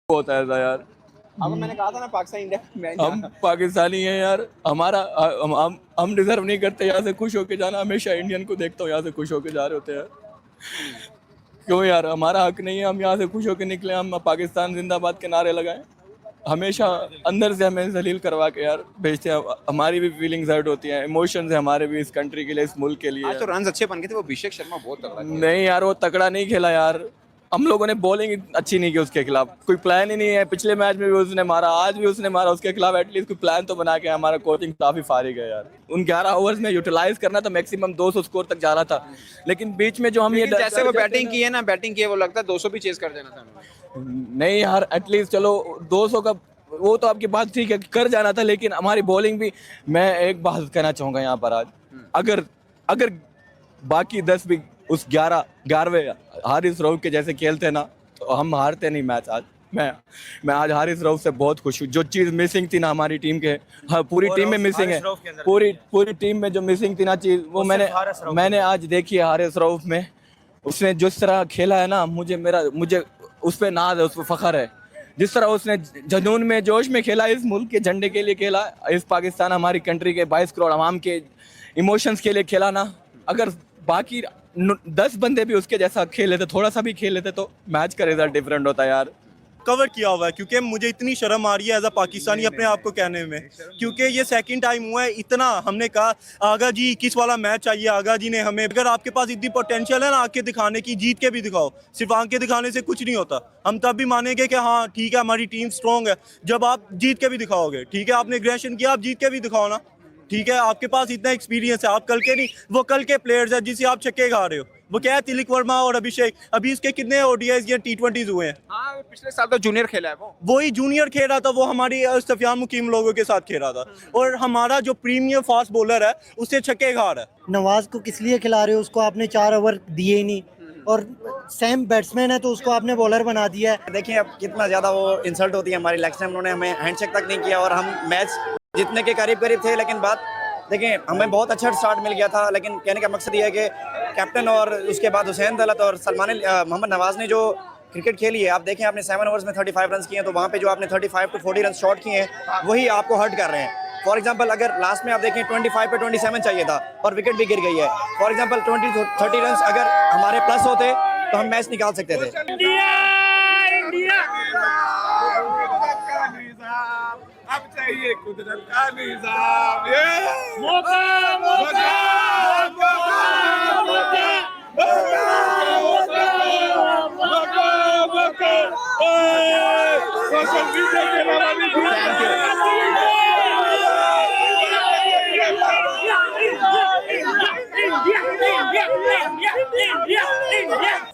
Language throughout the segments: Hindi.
होता है ऐसा यार। अब मैंने कहा था ना पाकिस्तान इंडिया मैच हम पाकिस्तानी हैं यार, हमारा हम डिजर्व नहीं करते यहाँ से खुश होके जाना। हमेशा इंडियन को देखता हूँ यहाँ से खुश होके जा रहे होते हैं। क्यों यार, हमारा हक नहीं है हम यहाँ से खुश होके निकले, हम पाकिस्तान जिंदाबाद के नारे लगाएं? हमेशा अंदर से हमें जलील करवा के यार भेजते हैं। हमारी भी फीलिंग्स हर्ट होती हैं, इमोशंस है हमारे भी इस कंट्री के लिए, इस मुल्क के लिए। आज तो रन अच्छे बन गए थे, वो अभिषेक शर्मा बहुत तगड़ा खेला। नहीं यार, वो तगड़ा नहीं खेला यार। हम लोगों ने बॉलिंग अच्छी नहीं की उसके खिलाफ, कोई प्लान ही नहीं है। पिछले मैच में भी उसने मारा, आज भी उसने मारा, उसके खिलाफ एटलीस्ट कोई प्लान तो बना के। हमारा कोचिंग काफी फारिग है यार। उन 11 ओवर्स में यूटिलाइज करना था, मैक्सिमम 200 स्कोर तक जाना था, लेकिन बीच में जो हम ये जैसे वो बैटिंग की है ना, बैटिंग की है, वो लगता है 200 भी चेज कर देना था हमें। नहीं यार, एटलीस्ट चलो 200 का वो तो आपकी बात ठीक है, कर जाना था, लेकिन हमारी बॉलिंग भी। मैं एक बात कहना चाहूंगा यहाँ पर आज, अगर अगर बाकी 10 भी उस 11वें हारिस रऊफ के जैसे खेलते ना, तो हम हारते नहीं मैच आज। मैं आज हारिस रऊफ से बहुत खुश हूँ। जो चीज़ मिसिंग थी ना हमारी टीम के, हाँ पूरी टीम में मिसिंग है, पूरी टीम में जो मिसिंग थी ना चीज़, वो मैंने आज देखी है हारिस रऊफ में। उसने जिस तरह खेला है ना, मुझे उस पर नाज है, उस पर फख्र है। जिस तरह उसने जुनून में, जोश में खेला, इस मुल्क के झंडे के लिए खेला, इस पाकिस्तान हमारी कंट्री के 22 करोड़ अवाम के इमोशंस के लिए खेला ना। अगर बाकी 10 बंदे भी उसके जैसा खेल लेते, थोड़ा सा भी खेल लेते, तो मैच का रिजल्ट डिफरेंट होता यार। कवर किया हुआ है, क्योंकि मुझे इतनी शर्म आ रही है एज अ पाकिस्तानी अपने आप को कहने में, क्योंकि ये सेकंड टाइम हुआ है। इतना हमने कहा आगा जी 21 वाला मैच चाहिए, आगा जी ने हमें, अगर आपके पास इतनी पोटेंशियल है ना आके दिखाने की, जीत के भी दिखाओ। सिर्फ आंख के दिखाने से कुछ नहीं होता। हम तब भी मानेंगे कि हाँ ठीक है हमारी टीम स्ट्रॉन्ग है जब आप जीत के भी दिखाओगे। ठीक है, आपने एग्रेशन किया, आप जीत के भी दिखाओ ना। ठीक है, आपके पास इतना एक्सपीरियंस है, आप कल के नहीं, वो कल के प्लेयर्स हैं जिसे आप छक्के खा रहे हो। वो क्या है, तिलक वर्मा और अभिषेक, अभी इसके कितने ओडीआईज या T20s हुए हैं। हाँ, पिछले साल तो जूनियर खेला है वो। वही जूनियर खेल रहा था, वो हमारी सफियान मुकीम लोगों के साथ खेल रहा था, और हमारा जो प्रीमियम फास्ट बॉलर है उससे छक्के खा रहा है। नवाज को किस लिए खिला रहे हो? उसको आपने 4 ओवर दिए ही नहीं, और सेम बैट्समैन है तो उसको आपने बॉलर बना दिया है। देखिए अब कितना ज़्यादा वो इंसल्ट होती है हमारी। लास्ट टाइम उन्होंने हमें हैंडशेक तक नहीं किया और हम मैच जीतने के करीब थे, लेकिन बात देखिए हमें बहुत अच्छा स्टार्ट मिल गया था। लेकिन कहने का मकसद ये है कि कैप्टन और उसके बाद हुसैन दौलत और मोहम्मद नवाज ने जो क्रिकेट खेली है, आप देखें आपने 7 ओवर्स में 35 रन किए हैं, तो वहाँ पे जो आपने 35 to 40 रन शॉट किए हैं वही आपको हर्ट कर रहे हैं। फॉर एग्जांपल अगर लास्ट में आप देखें 25 पे 27 चाहिए था और विकेट भी गिर गई है। फॉर एग्जांपल 20-30 रन अगर हमारे प्लस होते तो हम मैच निकाल सकते थे। अब चाहिए कुदरत का निजाम, मौका मौका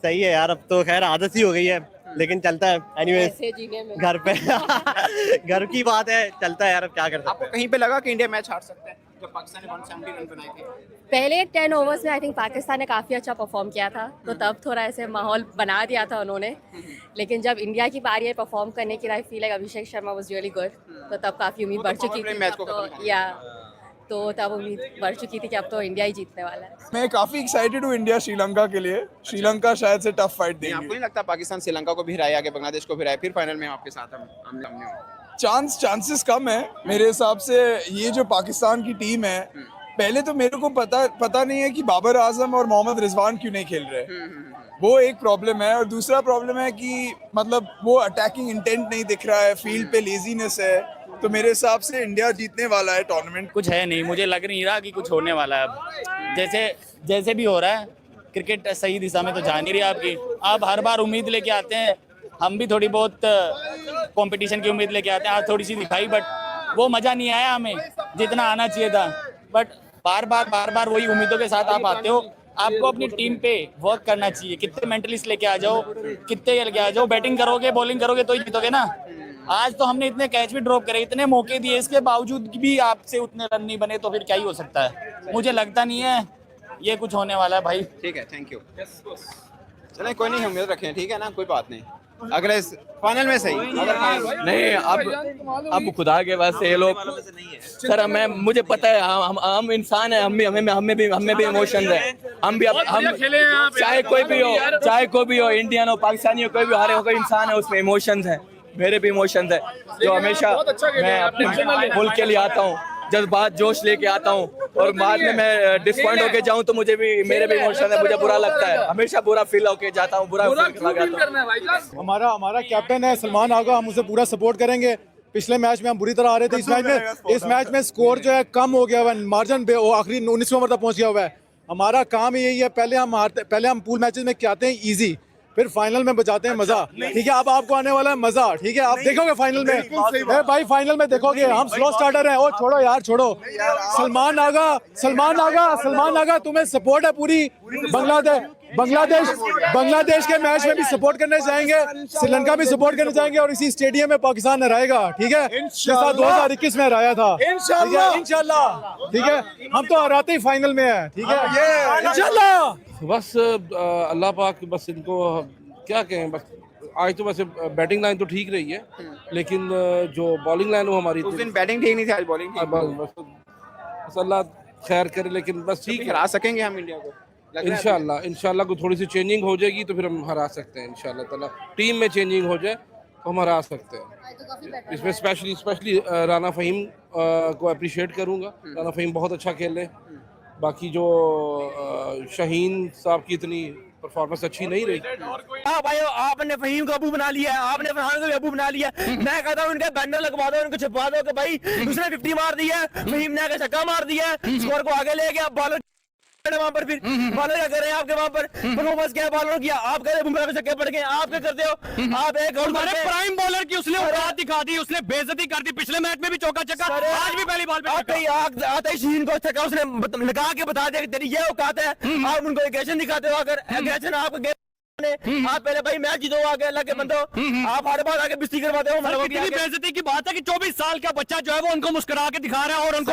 सही है यार, अब तो खैर आदत ही हो गई है, लेकिन चलता है। एनीवेज घर पे घर की बात है, चलता है यार, अब क्या कर सकते आपको हैं। कहीं पे लगा कि इंडिया मैच हार सकता है जब पाकिस्तान ने 170 रन बनाए थे? पहले 10 ओवर्स में आई थिंक पाकिस्तान ने काफ़ी अच्छा परफॉर्म किया था, तो तब थोड़ा ऐसे माहौल बना दिया था उन्होंने। लेकिन जब इंडिया की बारी है परफॉर्म करने की, I feel like Abhishek Sharma was really good, तो तब काफ़ी उम्मीद बढ़ चुकी थी। मैच को तो तब उम्मीद बढ़ चुकी थी कि अब तो इंडिया ही जीतने वाला है। मैं काफी एक्साइटेड हूँ इंडिया श्रीलंका के लिए। श्रीलंका शायद से टफ फाइट नहीं, आपको देंगे। नहीं लगता पाकिस्तान श्रीलंका को भी हराया, आगे बांग्लादेश को भी हराया, फिर फाइनल में आपके साथ हम आमने सामने हो? चांसेस कम है मेरे हिसाब से। ये जो पाकिस्तान की टीम है, पहले तो मेरे को पता नहीं है कि बाबर आजम और मोहम्मद रिजवान क्यों नहीं खेल रहे। वो एक प्रॉब्लम है, और दूसरा प्रॉब्लम है कि मतलब वो अटैकिंग इंटेंट नहीं दिख रहा है, फील्ड पे लेजीनेस है। तो मेरे हिसाब से इंडिया जीतने वाला है टूर्नामेंट। कुछ है नहीं, मुझे लग नहीं रहा कि कुछ होने वाला है। अब जैसे भी हो रहा है, क्रिकेट सही दिशा में तो जा नहीं रही आपकी। आप हर बार उम्मीद लेके आते हैं, हम भी थोड़ी बहुत कंपटीशन की उम्मीद लेके आते हैं। आज थोड़ी सी दिखाई, बट वो मज़ा नहीं आया हमें जितना आना चाहिए था। बट बार बार वही उम्मीदों के साथ आप आते हो। आपको अपनी टीम पे वर्क करना चाहिए। कितने मेंटलिस्ट लेके आ जाओ, कितने लेके आ जाओ, बैटिंग करोगे बॉलिंग करोगे तो ही जीतोगे ना। आज तो हमने इतने कैच भी ड्रॉप करे, इतने मौके दिए, इसके बावजूद भी आपसे उतने रन नहीं बने, तो फिर क्या ही हो सकता है। मुझे लगता नहीं है ये कुछ होने वाला है भाई। ठीक है, थैंक यू। चलें, कोई नहीं, उम्मीद रखें, ठीक है ना, कोई बात नहीं। अगले फाइनल में सही नहीं, अब खुदा के वास्ते ये लोग सर, मुझे पता है हम इंसान हैं, हमें भी इमोशंस है। हम चाहे कोई भी हो, इंडियन हो, पाकिस्तानी हो, कोई भी हारे हो, कोई इंसान है, उसमें इमोशंस है। मेरे भी इमोशंस है जो हमेशा मैं अपने मुल्क के लिए आता हूँ, जज्बात जोश लेके आता हूँ और बाद में मैं डिसपॉइंट होके जाऊँ तो मुझे भी मेरे भी इमोशन है, मुझे बुरा लगता है, हमेशा बुरा फील होके जाता हूँ, बुरा फील लगाता हूँ। हमारा कैप्टन है सलमान आगा, हम उसे पूरा सपोर्ट करेंगे। पिछले मैच में हम बुरी तरह आ रहे थे, इस मैच में स्कोर जो है कम हो गया हुआ है, मार्जिन आखिरी 19वें ओवर तक पहुंच गया हुआ है। हमारा काम यही है, पहले हम पूल मैचेस में आते हैं इजी, फिर फाइनल में बचाते हैं मजा। ठीक है, अब आपको आने वाला है मजा। ठीक है, आप देखोगे फाइनल में, भाई फाइनल में देखोगे हम स्लो स्टार्टर हैं। ओ छोड़ो यार, छोड़ो। सलमान आगा तुम्हें सपोर्ट है पूरी। बांग्लादेश के मैच में भी सपोर्ट करने जाएंगे, श्रीलंका भी सपोर्ट करने जाएंगे और इसी स्टेडियम में पाकिस्तान हराएगा। ठीक है, जैसा 2021 में हराया था। इंशाल्लाह। ठीक है, हम तो हराते ही फाइनल में है। ठीक है, इंशाल्लाह। बस अल्लाह पाक बस इनको क्या कहें। बस आज तो वैसे बैटिंग लाइन तो ठीक रही है, लेकिन जो बॉलिंग लाइन वो हमारी उस दिन बैटिंग ठीक नहीं थी, आज बॉलिंग ठीक। बस अल्लाह खैर करे, लेकिन बस ठीक है, हरा सकेंगे हम इंडिया को इंशाल्लाह को थोड़ी सी चेंजिंग हो जाएगी तो फिर हम हरा सकते हैं इंशाल्लाह ताला। टीम में चेंजिंग हो जाए तो हम हरा सकते हैं। इसमें स्पेशली राना फ़हीम को अप्रिशिएट करूँगा। राना फ़हीम बहुत अच्छा खेल रहे। बाकी जो शाहीन साहब की इतनी परफॉर्मेंस अच्छी नहीं रही। हाँ भाई, आपने फहीम को अबू बना लिया, आपने फरहान को भी अबू बना लिया। मैं कहता हूँ इनके बैनर लगवा दो, इनको छपवा दो कि भाई उसने 50 मार दिया, फहीम ने आगे छक्का मार दिया, स्कोर को आगे ले गया। बॉलर वहां पर फिर बॉलर क्या कर रहे हैं आपके वहां पर परफॉर्मेंस क्या बॉलर किया? आप कह रहे बुमराह के छक्के पड़ गए, आप क्या करते हो? आप एक और प्राइम बॉलर की उसने औकात दिखा दी, उसने बेइज्जती कर दी। पिछले मैच में भी चौका छक्का, आज भी पहली बॉल पे आते ही शीन को छक्का उसने लगा के बता दिया कि तेरी ये औकात है। आप उनको एग्रेशन दिखाते हो। अगर एग्रेशन आप आप पहले भाई मैच जीतो, आगे अल्लाह के बंदो, आप हर बार आगे बिस्ती करवाते हो। कितनी बेइज्जती की बात है कि 24 साल का बच्चा जो है वो उनको मुस्कुरा के दिखा रहा है और उनको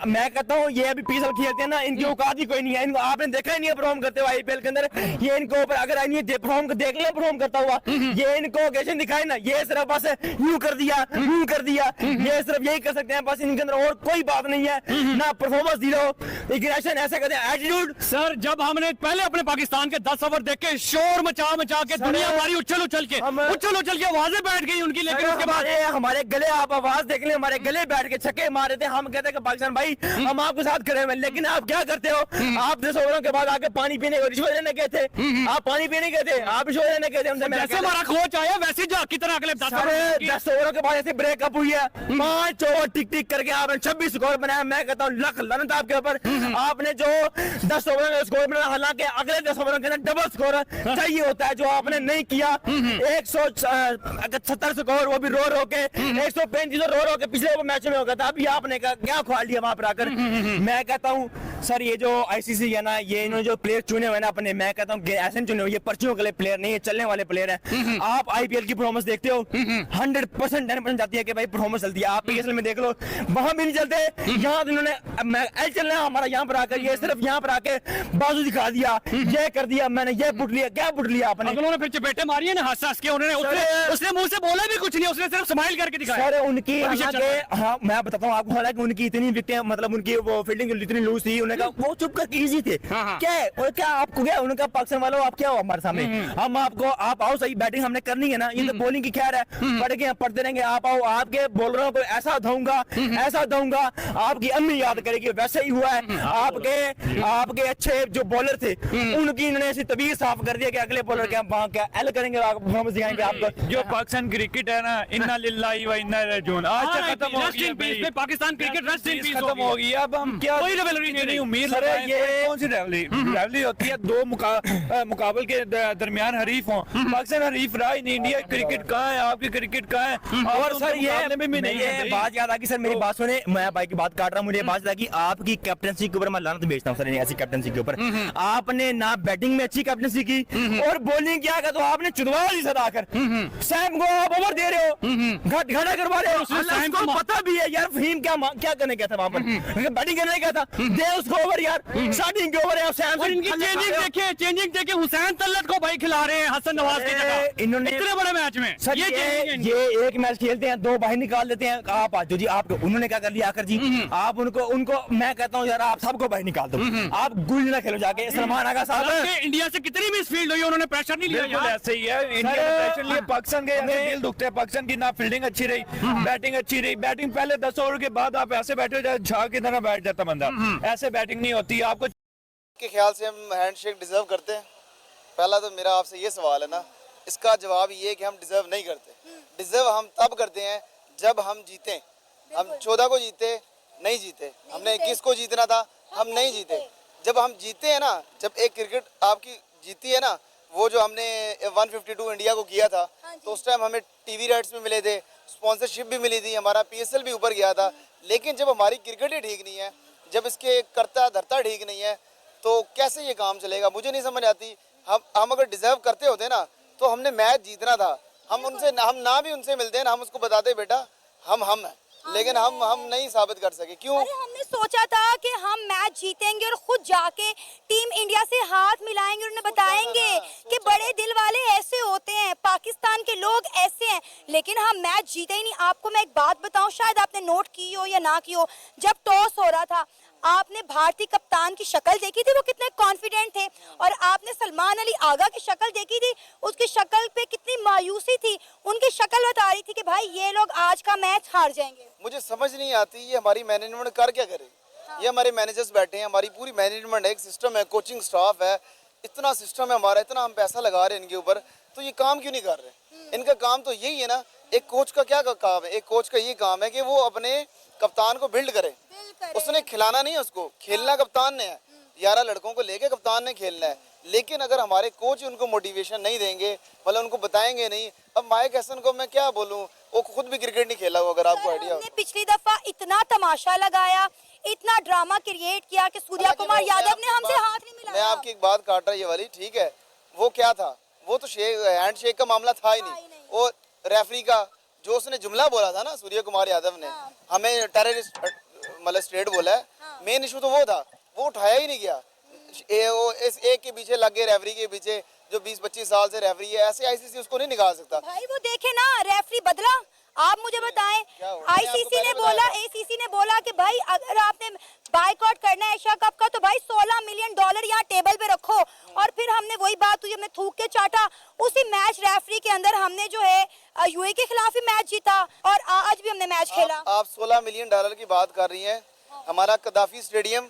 मैं कहता हूँ ये अभी 20 साल खेलते हैं ना, इनकी औकात ही कोई नहीं है। इनको आपने देखा ही नहीं है परफॉर्म करते हुए आईपीएल के अंदर। ये इनको अगर परफॉर्म देख ले परफॉर्म करता हुआ, ये इनको ऑकेजन दिखाए ना, ये सिर्फ बस यूं कर दिया, ये सिर्फ यही कर सकते हैं बस। इनके अंदर और कोई बात नहीं है, ना परफॉर्मेंस जीरो, एग्रेशन ऐसे कहते हैं एटीट्यूड। सर जब हमने पहले अपने पाकिस्तान के 10 ओवर देख के शोर मचा के दुनिया हमारी उछल के आवाजें बैठ गई उनकी, लेकिन उसके बाद हमारे गले आप आवाज देख ले, हमारे गले बैठ के छक्के मारे थे। हम कहते हैं कि पाकिस्तान भाई हम आपके साथ खड़े हैं, लेकिन आप क्या करते हो? आप 10 ओवरों के बाद आके पानी पीने को रिश्वत लेने गए थे, आप पानी पीने गए थे, आप रिश्वत लेने गए थे। जैसे हमारा कोच आया वैसे जा की तरह अगले 10 ओवरों के बाद ऐसे ब्रेकअप हुई है, 5 ओवर टिक करके आपने 26 स्कोर बनाया। मैं कहता हूँ लख लानत आपके ऊपर। आपने जो 10 ओवरों में स्कोर बनाया, हालांकि अगले 10 ओवरों के अंदर डबल स्कोर चाहिए होता है, जो आपने नहीं किया। 170 स्कोर, वो भी रो के 135 रो के पिछले मैच में हो गया था। अभी आपने क्या खुआ लिया वहां पर आकर? मैं कहता हूँ सर ये जो आईसीसी है ना, ये इन्होंने जो प्लेयर चुने हुए ना अपने, मैं कहता हूँ ऐसे चुने हुए, ये पर्चियों के लिए प्लेयर नहीं है, चलने वाले प्लेयर है। आप आईपीएल की परफॉर्मेंस देखते हो 100% जाती है कि भाई परफॉर्मेंस चलती है। आप पीएसएल में देख लो, वहां भी नहीं चलते। यहाँ इन्होंने चलना है हमारा, यहाँ पर आकर ये सिर्फ यहाँ पर आके बाजू दिखा दिया, ये कर दिया, मैंने ये बुट लिया, क्या बुट लिया आपने? उन्होंने फिर चपेटे मारी है ना, हंस के उन्होंने, उसने मुंह से बोला भी कुछ नहीं, उसने सिर्फ स्माइल करके दिखाया। सर उनकी हाँ मैं बताता हूँ आपको, हालांकि उनकी इतनी विकेटें, मतलब उनकी वो फील्डिंग इतनी लूज थी, उन्होंने कहा वो चुप करके इजी थे। क्या आपको क्या उनका पाकिस्तान वालों, आप क्या हो हमारे सामने? हम आपको आप आओ सही, बैटिंग हमने करनी है ना, ये तो बॉलिंग की खैर है, पढ़ के पढ़ते रहेंगे। आप आओ, आपके बॉलरों को ऐसा दूंगा आपकी अम्मी याद करेगी। वैसे ही हुआ है, आपके अच्छे जो बॉलर थे उनकी इन्होंने ऐसी तबीयत साफ कर दिया कि अगले बॉलर क्या एल करेंगे, परफॉर्मेंस दिखाएंगे आपको। जो पाकिस्तान क्रिकेट है ना, इन्ना लिल्लाही व इन्ना इलैहि राजिऊन, आज तक खत्म हो गई है। Pakistan cricket rest in peace खत्म हो गई है। अब हम क्या कोई रिवैलिटी नहीं, उम्मीद ये कौन सी रिवैलिटी होती है? दो मुकाबले के दरमियान हरीफ हो, पाकिस्तान हरीफ रहा ही नहीं। इंडिया क्रिकेट कहाँ है, आपकी क्रिकेट कहाँ है? और सर ये बात याद आ गई, सर मेरी बात सुने, मैं भाई की बात काट रहा हूँ, मुझे बात याद आ गई आपकी कैप्टनसी के ऊपर मैं लानत भेजता हूँ सर, ऐसी कैप्टनसी के ऊपर। आपने ना बैटिंग में अच्छी कैप्टनसी की और बॉलिंग क्या तो आपने चुनवा दी सदाकर। सैम को आप ओवर दे रहे हो, घाटा करवा रहे हो। उसको पता भी है यार फहीम क्या करने गया था वहां पर, बैटिंग करने गया था, दे उसको ओवर यार, स्टार्टिंग के ओवर है। और इनकी चेंजिंग देखिए हुसैन तल्लत को भाई खिला रहे हैं हसन नवाज की जगह, इन्होंने इतने बड़े मैच में सर ये एक मैच खेलते हैं, दो बाहर निकाल देते हैं। आप आजो जी, आप उन्होंने क्या कर लिया आकर जी, आप उनको मैं कहता हूँ यार, आप सबको बाहर निकाल दो, आप गुल ना खेलो जाके। सलमान आगा साहब इंडिया से कितनी मिसफील्ड हुई, उन्होंने प्रेशर नहीं लिया यार। ऐसे ही है, इंडिया ने प्रेशर लिया, पाकिस्तान के दिल दुखते हैं। पाकिस्तान की ना फील्डिंग अच्छी रही, बैटिंग अच्छी रही। बैटिंग पहले 10 ओवर के बाद आप ऐसे बैठे हो जैसे झाग की तरह बैठ जाता बंदा, ऐसे बैटिंग नहीं होती। आपको के ख्याल से हम हैंडशेक डिजर्व करते हैं? पहला तो मेरा आपसे ये सवाल है ना, इसका जवाब ये है कि हम डिजर्व नहीं करते। डिजर्व हम तब करते हैं जब हम जीतें। हम 14 को जीते, नहीं जीते। हमने 21 को जीतना था, हम नहीं जीते। जब हम जीते हैं ना, जब एक क्रिकेट आपकी जीती है ना, वो जो हमने 152 इंडिया को किया था, तो उस टाइम हमें टीवी राइट्स भी मिले थे, स्पॉन्सरशिप भी मिली थी, हमारा PSL भी ऊपर गया था। लेकिन जब हमारी क्रिकेट ही ठीक नहीं है, जब इसके करता धरता ठीक नहीं है, तो कैसे ये काम चलेगा? मुझे नहीं समझ आती। हम अगर डिजर्व करते होते ना, तो हमने मैच जीतना था। हम ना भी उनसे मिलते हैं ना, हम उसको बताते बेटा हम हैं, लेकिन हम नहीं साबित कर सके। क्यों? अरे हमने सोचा था कि हम मैच जीतेंगे और खुद जाके टीम इंडिया से हाथ मिलाएंगे और उन्हें बताएंगे कि बड़े दिल वाले ऐसे होते हैं, पाकिस्तान के लोग ऐसे हैं। लेकिन हम मैच जीते ही नहीं। आपको मैं एक बात बताऊं, शायद आपने नोट की हो या ना की हो, जब टॉस हो रहा था, आपने भारतीय कप्तान की शक्ल देखी थी, वो कितने कॉन्फिडेंट थे, और आपने सलमान अली आगा की शक्ल देखी थी, उसकी शक्ल पे कितनी मायूसी थी। उनकी शक्ल बता रही थी कि भाई ये लोग आज का मैच हार जाएंगे। मुझे समझ नहीं आती ये हमारी मैनेजमेंट कर क्या करे। ये हमारे मैनेजर्स बैठे हैं, हमारी पूरी मैनेजमेंट है, एक सिस्टम है, कोचिंग स्टाफ है, इतना सिस्टम है हमारा, इतना हम पैसा लगा रहे हैं इनके ऊपर, तो ये काम क्यों नहीं कर रहे? इनका काम तो यही है ना। एक कोच का क्या काम है? एक कोच का ये काम है कि वो अपने कप्तान को बिल्ड करे। उसने खिलाना नहीं है, उसको खेलना कप्तान ने है। 11 लड़कों को लेके कप्तान ने खेलना है। लेकिन अगर हमारे कोच उनको मोटिवेशन नहीं देंगे, मतलब उनको बताएंगे नहीं। अब माइक हसन को मैं क्या बोलूं, वो खुद भी क्रिकेट नहीं खेला हो। अगर आपको आइडिया हो, पिछली दफा इतना तमाशा लगाया, इतना ड्रामा क्रिएट किया कि सूर्या कुमार यादव ने हमसे हाथ नहीं मिलाया। मैं आपकी एक बात काट रहा ये वाली, ठीक है, वो क्या था? वो तो हैंड शेक का मामला था ही नहीं। वो रेफरी का जो उसने जुमला बोला था ना, सूर्य कुमार यादव ने हमें टेररिस्ट मतलब स्टेट बोला है, मेन इशू तो वो था, वो उठाया ही नहीं गया। वो इस एक के पीछे लग गए, रेफरी के पीछे, जो 20-25 साल से रेफरी है। ऐसे ICC उसको नहीं निकाल सकता। भाई वो देखे ना, रेफरी बदला। आप मुझे बताएं, ICC ने बोला, ACC ने बोला कि भाई अगर आपने बाइकआउट करना है एशिया कप का, तो भाई $16 मिलियन यहाँ टेबल पे रखो। और फिर हमने वही बात हुई, हमने थूक के चाटा। उसी मैच रेफरी के अंदर हमने जो है UAE के खिलाफ ही मैच जीता, और आज भी हमने मैच खेला। आप $16 मिलियन की बात कर रही हैं। हमारा कदाफी स्टेडियम,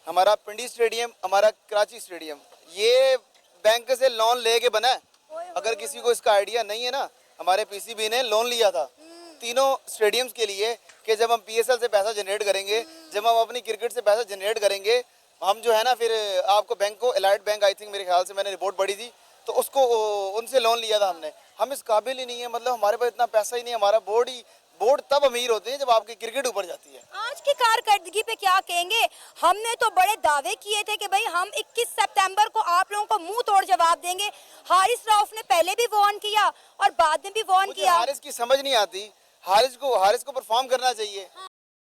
हमारा पिंडी स्टेडियम, हमारा कराची स्टेडियम, ये बैंक से लोन लेके बना है। अगर किसी को इसका आइडिया नहीं है ना, हमारे PCB ने लोन लिया था तीनों स्टेडियम्स के लिए कि जब हम PSL से पैसा जनरेट करेंगे, जब हम अपनी क्रिकेट से पैसा जनरेट करेंगे, हम जो है ना, फिर आपको बैंक को, एलाइट बैंक आई थिंक, मेरे ख्याल से मैंने रिपोर्ट पढ़ी थी, तो उसको उनसे लोन लिया था हमने। हम इस काबिल ही नहीं है, मतलब हमारे पास इतना पैसा ही नहीं है। हमारा बोर्ड तब अमीर होते हैं जब आपकी क्रिकेट ऊपर जाती है। आज की कारकर्दगी पे क्या कहेंगे? हमने तो बड़े दावे किए थे कि भाई हम 21 सितंबर को आप लोगों को मुंह तोड़ जवाब देंगे। हारिस रऊफ ने पहले भी वार्न किया और बाद में भी वार्न किया। हारिस की समझ नहीं आती। हारिस को परफॉर्म करना चाहिए।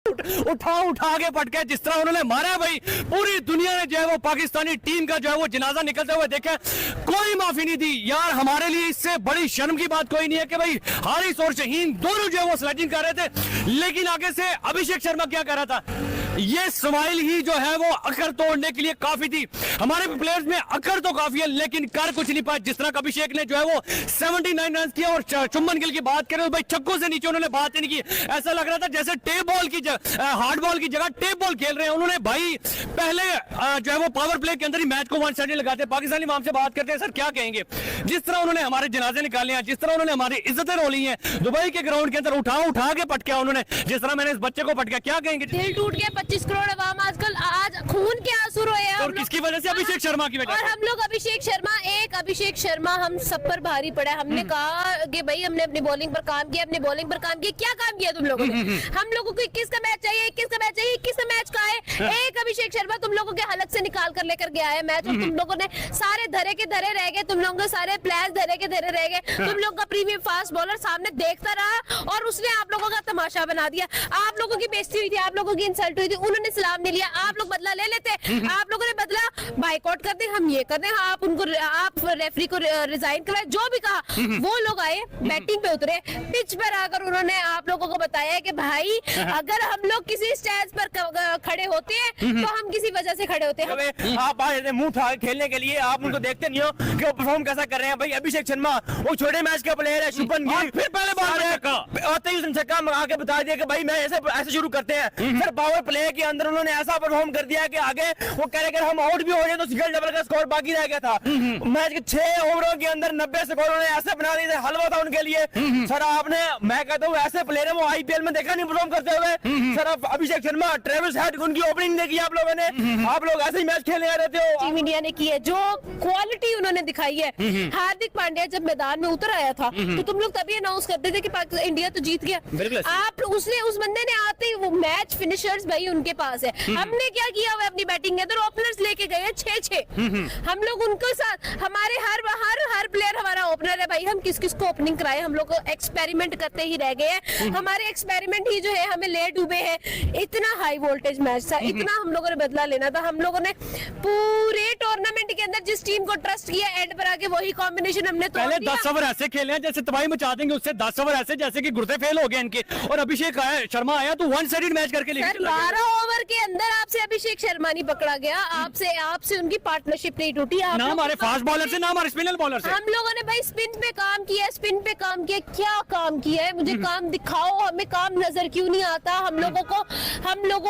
उठा के पटके जिस तरह उन्होंने मारा भाई, पूरी दुनिया ने जो है वो पाकिस्तानी टीम का जो है वो जनाजा निकलते हुए देखे, कोई माफी नहीं दी यार। हमारे लिए इससे बड़ी शर्म की बात कोई नहीं है कि भाई हारिस और शहीन दोनों जो है वो स्लेजिंग कर रहे थे, लेकिन आगे से अभिषेक शर्मा क्या कर रहा था? ये स्माइल ही जो है वो अकर तोड़ने के लिए काफी थी। हमारे प्लेयर्स में अकर तो काफी है, लेकिन कर कुछ नहीं पाया। जिस तरह अभिषेक ने जो है वो 79 रन किया, और चुम्बन गिल की बात करें तो भाई छक्कों से नीचे उन्होंने बात नहीं की। ऐसा लग रहा था जैसे टेप बॉल की हार्ड बॉल की जगह टेप बॉल खेल रहे हैं उन्होंने। भाई पहले जो है वो पावर प्ले के अंदर ही मैच को वन साइड लगाते। पाकिस्तानी माम से बात करते हैं, सर क्या कहेंगे? जिस तरह उन्होंने हमारे जनाजे निकाले हैं, जिस तरह उन्होंने हमारी इज्जतें रोली हैं, दुबई के ग्राउंड के अंदर उठा के पटकिया उन्होंने, जिस तरह मैंने इस बच्चे को पटकिया, क्या कहेंगे? दिल टूट गया। 25 करोड़ आवाम आजकल आज खून के आंसू रोए हैं। और किसकी वजह से? अभिषेक शर्मा की वजह से। और हम लोग अभिषेक शर्मा हम सब पर भारी पड़ा है। हमने कहा कि भाई हमने अपनी बॉलिंग पर काम किया, अपनी बॉलिंग पर काम किया। क्या काम किया तुम लोगों ने? हम लोगों को 21 का मैच चाहिए, 21 का मैच चाहिए, 21 मैच का है। एक अभिषेक शर्मा तुम लोगों के हलक से निकाल कर लेकर गया है मैच, और तुम लोगों ने सारे धरे के धरे रह गए, तुम लोगों के सारे प्लेयर्स धरे के धरे रह गए। तुम लोग का प्रीमियम फास्ट बॉलर सामने देखता रहा और उसने आप लोगों का तमाशा बना दिया। आप लोगों की बेइज्जती हुई थी, आप लोगों की इंसल्ट हुई थी, उन्होंने सलाम नहीं लिया, आप लोग बदला ले लेते, आप लोगों ने बदला बाइकआउट कर दे, हम ये कर दे, आप उनको आप रेफरी को रिजाइन कराए, जो भी कहा। वो लोग आए बैटिंग पे उतरे, पिच पर आकर उन्होंने आप लोगों को बताया कि भाई अगर हम लोग किसी स्टेज पर खड़े होते हैं तो हम किसी वजह से खड़े होते हैं। आप आए थे मुंह उठा के खेलने के लिए, आप उनको देखते नहीं हो कि वो परफॉर्म कैसा कर रहे हैं। भाई अभिषेक शर्मा वो छोटे मैच का प्लेयर है, शुभमन गिल फिर पहले बॉल आते ही उसने छक्का आके बता दिया कि भाई मैं ऐसे शुरू करते हैं। फिर पावर प्ले के अंदर उन्होंने ऐसा परफॉर्म कर दिया कि आगे वो कह रहे कि हम आउट भी हो जाए तो सिंगल डबल का स्कोर बाकी रह गया था। मैच के 6 ओवरों के अंदर 90 स्कोर उन्होंने ऐसे बना दिए थे, हलवा था उनके लिए। सर आपने, मैं कहता हूँ ऐसे प्लेयर है वो आईपीएल में देखा नहीं परफॉर्म करते हुए। सर आप अभिषेक शर्मा, ट्रेविस हेड, उनकी ओपनिंग देखी आप लोगों ने, आप लोग ऐसे ही मैच खेलने आ रहे हो। टीम इंडिया ने की है जो क्वालिटी उन्होंने दिखाई है। हार्दिक पांड्या जब मैदान में उतर आया था तो तुम लोग तभी अनाउंस करते थे कि इंडिया तो जीत गया। आप उस बंदे ने आते ही वो मैच फिनिशर्स भाई उनके पास है। हमने क्या किया हुआ अपनी बैटिंग के अंदर, ओपनर्स लेके गए 6-6। हम लोग उनके साथ, हमारे हर प्लेयर हमारा ओपनर है भाई। हम किस किस को ओपनिंग कराए, हम लोग एक्सपेरिमेंट करते ही रह गए हैं। हमारे एक्सपेरिमेंट ही जो है हमें ले डूबे हैं। इतना हाई वोल्टेज मैच था, इतना हम लोगों ने बदला लेना था। हम लोगों ने पूरे टूर्नामेंट के अंदर जिस टीम को ट्रस्ट किया, एंड पर आके वही कॉम्बिनेशन हमने तोड़ पहले दिया। 10 ओवर ऐसे खेले हैं जैसे तबाही मचा देंगे, उससे 10 ओवर ऐसे जैसे कि गुर्दे फेल हो गए इनके। और अभिषेक शर्मा आया तो वन साइडेड मैच करके सर 12 ओवर के अंदर आपसे अभिषेक शर्मा नहीं पकड़ा गया, आपसे उनकी पार्टनरशिप नहीं टूटी। ना हमारे फास्ट बॉलर से, ना हमारे स्पिनर बॉलर से। हम लोगों ने भाई स्पिन पे काम किया, स्पिन पे काम किया। क्या काम किया है, मुझे काम दिखाओ। हमें काम नजर क्यों नहीं आता? हम लोगों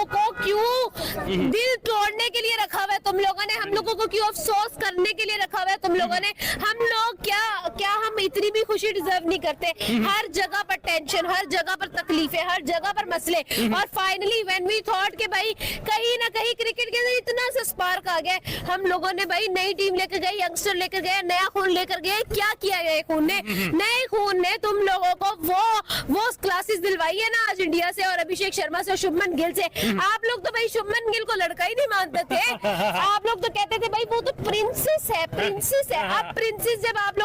को क्यों दिल तोड़ने के लिए रखा हुआ है तुम लोगों ने? हम लोगों को क्यों अफसोस करने के लिए रखा हुआ है तुम लोगों ने? हम लोग क्या हम इतनी भी खुशी डिजर्व नहीं करते? हर जगह पर टेंशन, हर जगह पर तकलीफें, हर जगह पर मसले। और फाइनली व्हेन वी थॉट के भाई कहीं ना कहीं क्रिकेट के अंदर इतना सा स्पार्क आ गया, हम लोगों ने भाई नई टीम लेकर गए, यंगस्टर लेकर गए, नया खून लेकर गए। क्या किया गया खून ने? नए खून ने तुम लोगों को वो क्लासेस दिलवाई है ना आज इंडिया से और अभिषेक शर्मा से और शुभमन गिल से। आप लोग तो भाई शुभमन गिल को लड़का ही नहीं मानते थे। आप लोग तो कहते थे भाई वो तो प्रिंसेस है, प्रिंसेस है। अब प्रिंसेस जब आप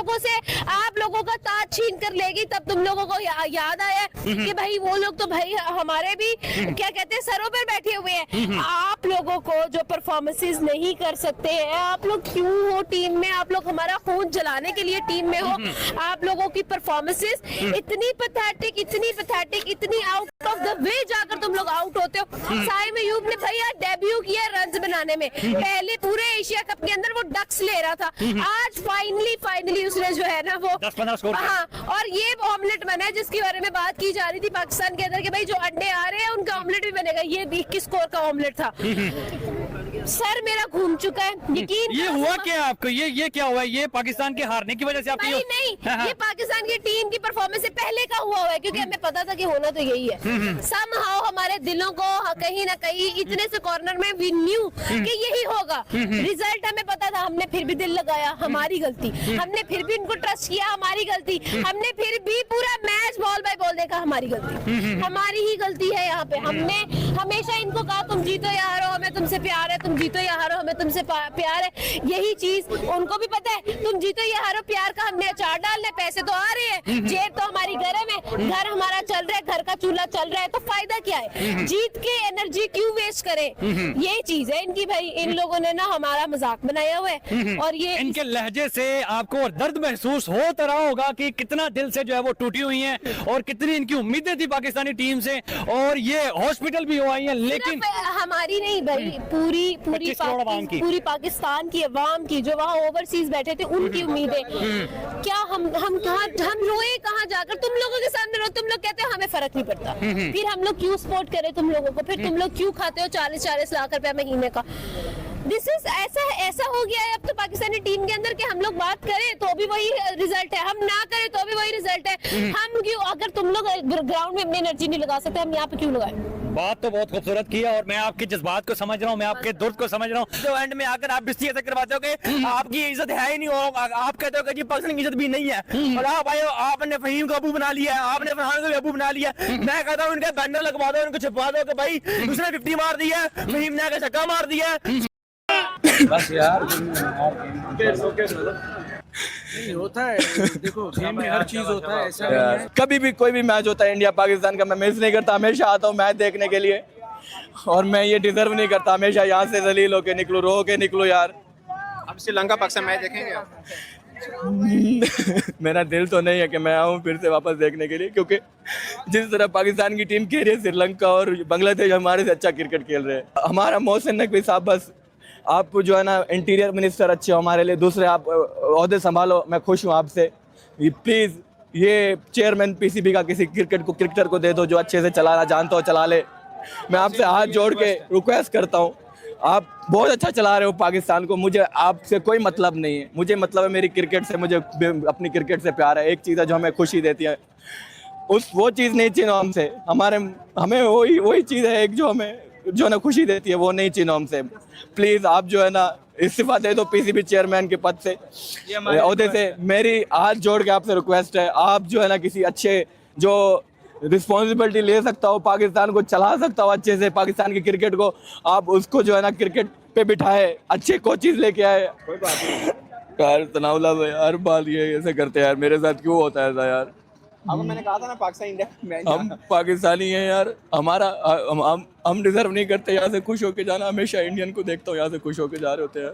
लोगों का ताज छीन कर लेगी तब तुम लोगों को याद आया कि भाई वो लोग तो भाई हमारे भी क्या कहते हैं सरों पर बैठे हुए हैं। आप लोगों को जो परफॉर्मेंसेस नहीं कर सकते हैं, आप लोग क्यों हो टीम में? आप लोग हमारा खून जलाने के लिए टीम में हो। आप लोगों की परफॉर्मेंसेस इतनी पैथेटिक, इतनी आउट ऑफ द वे जाकर तुम लोग आउट होते हो। साइम अयूब ने भाई आज डेब्यू किया रन्स बनाने में। पहले पूरे एशिया कप के अंदर वो डक्स ले रहा था, आज फाइनली उसने जो है ना वो 10-15 स्कोर। हाँ, और ये ऑमलेट बना है जिसके बारे में बात की जा रही थी पाकिस्तान के अंदर कि भाई जो अंडे आ रहे हैं उनका ऑमलेट भी बनेगा। ये 21 स्कोर का ऑमलेट था। सर मेरा घूम चुका है यकीन। ये हुआ क्या आपको? ये क्या हुआ? ये पाकिस्तान के हारने की वजह से आपको? नहीं, ये पाकिस्तान की टीम की परफॉर्मेंस से पहले का हुआ है, क्योंकि हमें पता था कि होना तो यही है। समहाउ हमारे दिलों को कहीं ना कहीं इतने से कॉर्नर में वी न्यू कि यही होगा। रिजल्ट हमें पता था, हमने फिर भी दिल लगाया, हमारी गलती। हमने फिर भी इनको ट्रस्ट किया, हमारी गलती। हमने फिर भी पूरा मैच बॉल बाय बॉल देखा, हमारी गलती। हमारी ही गलती है यहाँ पे। हमने हमेशा इनको कहा तुम जीतो या हारो हमें तुमसे प्यार है, तुम जीतो या हारो हमें तुमसे प्यार है। यही चीज उनको भी पता है, तुम जीतो या हारो प्यार का हमने अचार डालना है। पैसे तो आ रहे हैं, जेब तो हमारी गर्म है, घर हमारा चल रहा है, घर का चूल्हा चल रहा है, तो फायदा क्या है? जीत के एनर्जी क्यों वेस्ट करे? ये चीज है इनकी भाई। इन लोगों ने ना हमारा मजाक बनाया हुआ है। और ये इनके लहजे से आपको दर्द महसूस हो तो रहा होगा कि कितना दिल से जो है वो टूटी हुई हैं और कितनी इनकी उम्मीदें थी पाकिस्तानी टीम से, और ये हॉस्पिटल भी हुआ है। लेकिन हमारी नहीं भाई, पूरी पाकिस्तान की अवाम की, जो वहाँ ओवरसीज बैठे थे, उनकी उम्मीदें। क्या हम रोए कहाँ जाकर? तुम लोगों के सामने रो, तुम लोग कहते हो हमें फर्क नहीं पड़ता। फिर हम लोग क्यों सपोर्ट करें तुम लोगों को? फिर तुम लोग क्यों खाते हो 40-40 लाख रुपया महीने का? दिस इज ऐसा हो गया है अब तो पाकिस्तानी टीम के अंदर कि हम लोग बात करें तो भी वही रिजल्ट है, हम ना करें तो भी वही रिजल्ट है। हम क्यों, अगर तुम लोग ग्राउंड में अपनी एनर्जी नहीं लगा सकते, हम यहाँ पे क्यों लगाएं? बात तो बहुत खूबसूरत की है और मैं आपके जज्बात को समझ रहा हूँ, मैं आपके दर्द को समझ रहा हूँ। जो एंड में आकर आप बिस्ती ऐसा करवाते हो कि आपकी इज्जत है ही नहीं, और आप कहते हो कि जी पाकिस्तान की इज्जत भी नहीं है, और आप आए आपने फहीम को अबू बना लिया है, आपने फरहान को भी अबू बना लिया। मैं कहता हूँ इनके बैनर लगवा दो, इनको छुपा दो कि भाई उसने 50 मार दिया है, फहीम ने आके छक्का मार दिया है। बस यार नहीं होता है, देखो गेम में हर चीज होता है, ऐसा नहीं है। कभी भी कोई भी मैच होता है इंडिया पाकिस्तान का, मैं मिस नहीं करता, हमेशा आता हूँ मैच देखने के लिए। और मैं ये डिजर्व नहीं करता, हमेशा यहाँ से जलील होके निकलूँ, रो के निकलूँ यार। अब श्रीलंका पाकिस्तान मैच देखेंगे आप? मेरा दिल तो नहीं है कि मैं आऊँ फिर से वापस देखने के लिए, क्योंकि जिस तरह पाकिस्तान की टीम खेल रही है, श्रीलंका और बांग्लादेश हमारे से अच्छा क्रिकेट खेल रहे हैं। हमारा मोहसिन नकवी साहब, बस आप जो है ना इंटीरियर मिनिस्टर अच्छे हो हमारे लिए, दूसरे आप ओहदे संभालो, मैं खुश हूँ आपसे। प्लीज़ ये चेयरमैन पीसीबी का किसी क्रिकेटर को दे दो जो अच्छे से चलाना जानता हो, चला ले। मैं आपसे हाथ जोड़ के रिक्वेस्ट करता हूँ, आप बहुत अच्छा चला रहे हो पाकिस्तान को, मुझे आपसे कोई मतलब नहीं है, मुझे मतलब है मेरी क्रिकेट से, मुझे अपनी क्रिकेट से प्यार है। एक चीज़ है जो हमें खुशी देती है, वो चीज़ नहीं छीनो हमसे, हमें वही चीज़ है एक जो ना खुशी देती है, वो नहीं छीनो हमसे। प्लीज़ आप जो है ना इस्तीफा दे दो पीसीबी चेयरमैन के पद से, ओहदे से। मेरी हाथ जोड़ के आपसे रिक्वेस्ट है, आप जो है ना किसी अच्छे जो रिस्पॉन्सिबिलिटी ले सकता हो, पाकिस्तान को चला सकता हो अच्छे से, पाकिस्तान की क्रिकेट को, आप उसको जो है ना क्रिकेट पे बिठाए, अच्छे कोचेस लेके आए। कोई बात नहीं यार तनावला भाई, हर बात ये ऐसे करते हैं यार, मेरे साथ क्यों होता है ऐसा यार? अब मैंने कहा था ना पाकिस्तान इंडिया मैच, हम पाकिस्तानी हैं यार, हमारा हम डिजर्व नहीं करते यहाँ से खुश होके जाना। हमेशा इंडियन को देखता हूँ यहाँ से खुश होके जा रहे होते हैं।